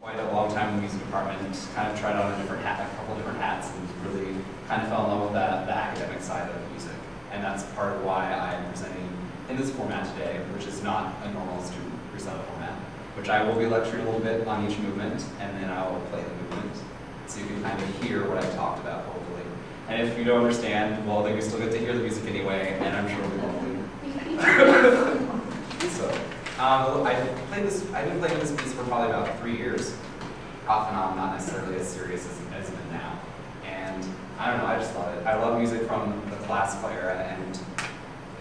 quite a long time in the music department, kind of tried on a couple different hats, and really kind of fell in love with the academic side of music. And that's part of why I'm presenting in this format today, which is not a normal student recital format, which I will be lecturing a little bit on each movement, and then I will play the movement, so you can kind of hear what I talked about, hopefully. And if you don't understand, well, then you still get to hear the music anyway, and I'm sure we will. So, I've been playing this piece for probably about 3 years, off and on, not necessarily as serious as it is now. And I don't know, I just love it. I love music from the classical era, and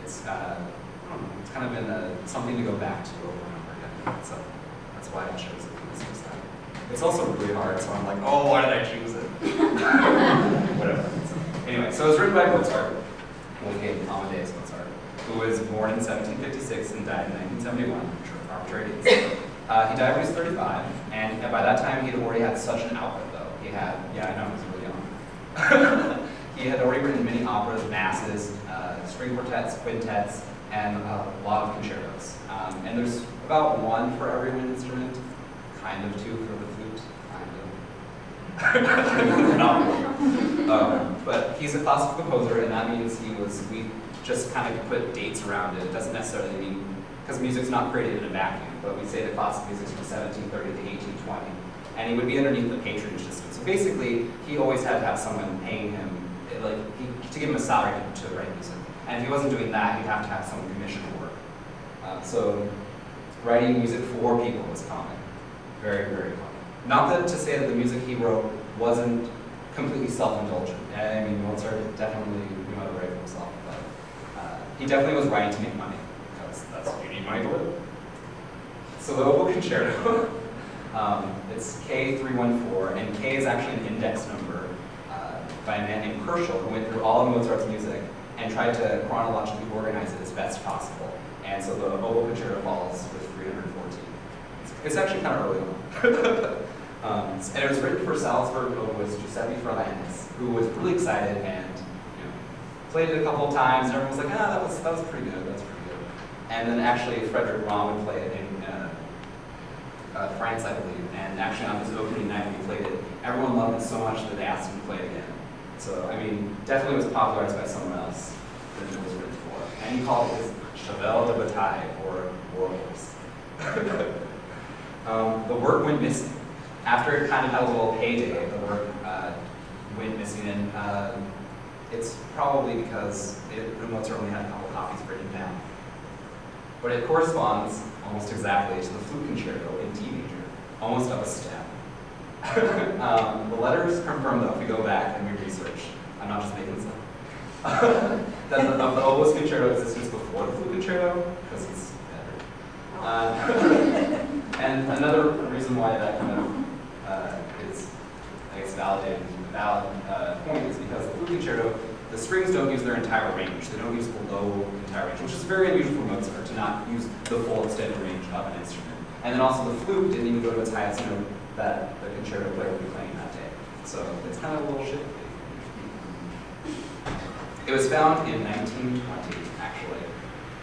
it's I don't know, it's kind of been something to go back to over and over again. So that's why I chose it for this time. It's also really hard, so I'm like, oh, why did I choose it? Whatever. So, anyway, so it was written by Mozart, Wolfgang Amadeus Mozart, who was born in 1756 and died in 1971, which are arbitrary dates. He died when he was 35, and by that time he had already had such an output, though. He had, yeah, I know, he was really young. He had already written many operas, masses, string quartets, quintets, and a lot of concertos. And there's about one for every wind instrument, kind of two for the flute, kind of. But he's a classical composer, and that means we just kind of put dates around it. It doesn't necessarily mean, because music's not created in a vacuum, but we say that classical music's from 1730 to 1820. And he would be underneath the patronage system. So basically, he always had to have someone paying him, to give him a salary to write music. And if he wasn't doing that, he'd have to have someone commission work. So writing music for people was common. Very, very common. Not that to say that the music he wrote wasn't completely self-indulgent. I mean, Mozart definitely knew how to write for himself, but he definitely was writing to make money, because that's what you need money to live. So the Oboe Concerto, it's K314, and K is actually an index number by a man named Herschel, who went through all of Mozart's music and tried to chronologically organize it as best possible. And so the Oboe Concerto falls with 314. It's actually kind of early on. And it was written for Salzburg oboist Giuseppe Ferlandis, who was really excited and played it a couple of times, and everyone was like, that was pretty good, that's pretty good. And then actually Frederick Rahm would play it in France, I believe, and actually on his opening night when he played it, everyone loved it so much that they asked him to play it again. So, I mean, definitely was popularized by someone else than it was written for. And he called it his cheval de bataille, or war horse. The work went missing. After it kind of had a little heyday, the work went missing, and it's probably because Mozart only had a couple copies written down. But it corresponds almost exactly to the flute concerto in D major, almost up a step. The letters confirm, though, if we go back and we research, I'm not just making this up, that the Oboe Concerto existed before the flute concerto, because it's better. And another reason why that kind of is, I guess, valid point is because the flute concerto, the strings don't use their entire range. They don't use the low entire range, which is very unusual for Mozart to not use the full extended range of an instrument. And then also the flute didn't even go to its highest note that the concerto player would be playing that day. So it's kind of a little shit. It was found in 1920, actually.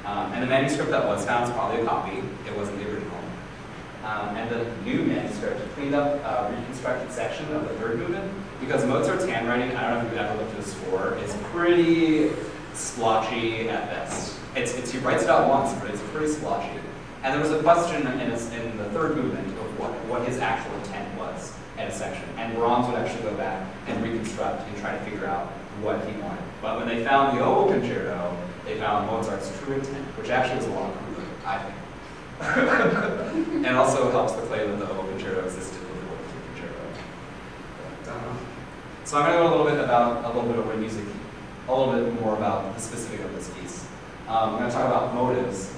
And the manuscript that was found is probably a copy. It wasn't the original. And the new manuscript cleaned up a reconstructed section of the third movement, because Mozart's handwriting, I don't know if you've ever looked at a score, is pretty splotchy at best. He writes it out once, but it's pretty splotchy. And there was a question in the third movement of what his actual intent was in a section. And Brahms would actually go back and reconstruct and try to figure out what he wanted. But when they found the Oboe Concerto, they found Mozart's true intent, which actually was a lot cooler, I think. And also helps to claim that the Oboe Concerto existed before the flute concerto. So I'm going to go a little bit over music, a little bit more about the specific of this piece. I'm going to talk about motives.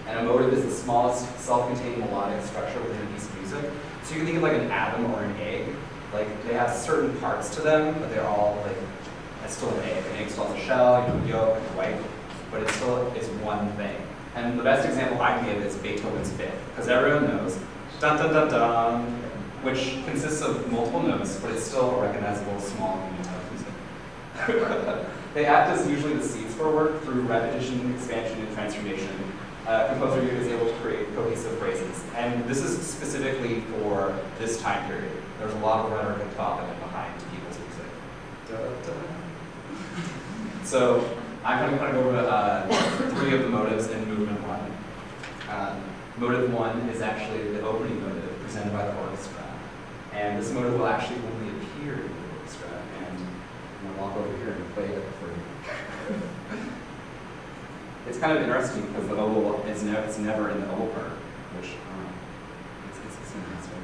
And a motive is the smallest self-contained melodic structure within a piece of music. So you can think of like an atom or an egg. Like they have certain parts to them, but they're all like, it's still an egg. An egg still has a shell, yolk, and white, but it still is one thing. And the best example I can give is Beethoven's Fifth, because everyone knows dun dun dun dun, which consists of multiple notes, but it's still a recognizable small unit of music. They act as usually the seeds for work through repetition, expansion, and transformation. composer is able to create cohesive phrases. And this is specifically for this time period. There's a lot of rhetoric and thought that went behind people's music. Da, da. So I'm going to go over 3 of the motives in movement 1. Motive 1 is actually the opening motive presented by the orchestra. And this motive will actually only appear in the orchestra. And I'm going to walk over here and play it for you. It's kind of interesting because the oboe is never in the oboe part, which it's interesting.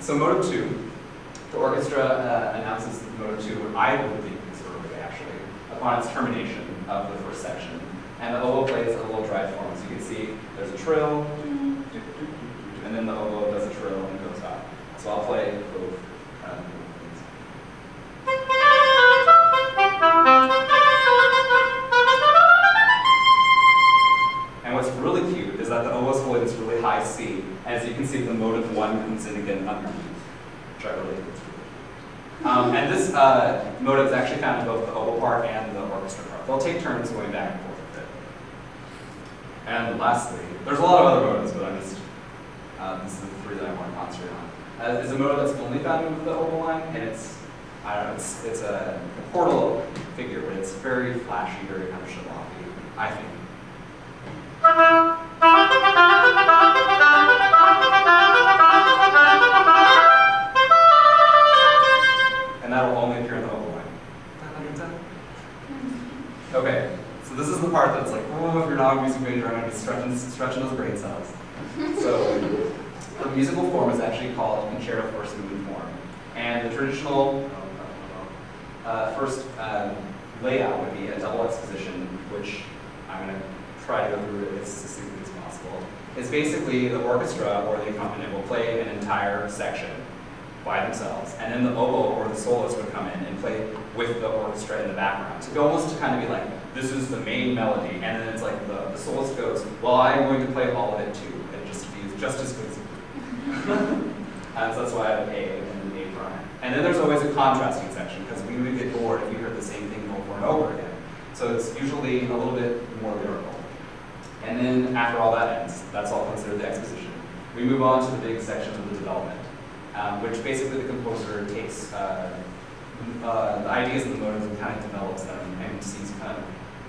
So motive 2, the orchestra announces motive 2, I would think is early actually, upon its termination of the first section. And the oboe plays a little drive form. So you can see there's a trill, and then the oboe does a trill and goes up. So I'll play both. And what's really cute is that the oboe is holding this really high C. As you can see, the motive 1 comes in again underneath, which I really think is really cute. And this motive is actually found in both the oboe part and the orchestra part. They'll take turns going back and forth with it. And lastly, there's a lot of other motives, but I'm just, this is the 3 that I want to concentrate on. Is a motive that's only found in the oboe line, and it's, I don't know, it's a portal figure, but it's very flashy, very kind of show-offy, I think. And that will only appear in the oboe line. Okay, so this is the part that's like, oh, if you're not a music major, I'm going to be stretching those brain cells. So the musical form is actually called Concerto first movement form. And the traditional first layout would be a double exposition, which I'm going to try to go through it as succinctly as possible. It's basically the orchestra or the accompaniment will play an entire section by themselves, and then the oboe or the soloist would come in and play with the orchestra in the background. So almost to kind of be like, this is the main melody, and then it's like the soloist goes, well, I'm going to play all of it too, and just be just as good as you. So that's why I have A and A prime. And then there's always a contrasting section, because we would get bored if we heard the same thing over and over again. So it's usually a little bit more lyrical. And then after all that ends, that's all considered the exposition. We move on to the big section of the development, which basically the composer takes the ideas and the motives and kind of develops them and sees kind of,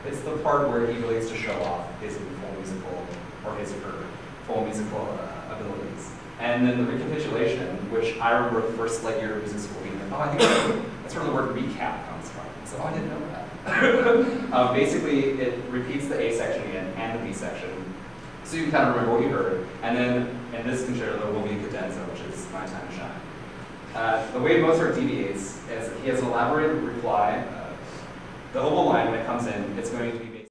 it's the part where he relates to show off his full musical, or his or her full musical abilities. And then the recapitulation, which I remember the first year of music school being like, oh, I think that's where the word recap comes from. So, oh, I didn't know that. Basically, it repeats the A section again and the B section, so you can kind of remember what you heard. And then in this concerto, there will be a cadenza, which is My Time to Shine. The way Mozart deviates is he has an elaborated reply. The oboe line, when it comes in, it's going to be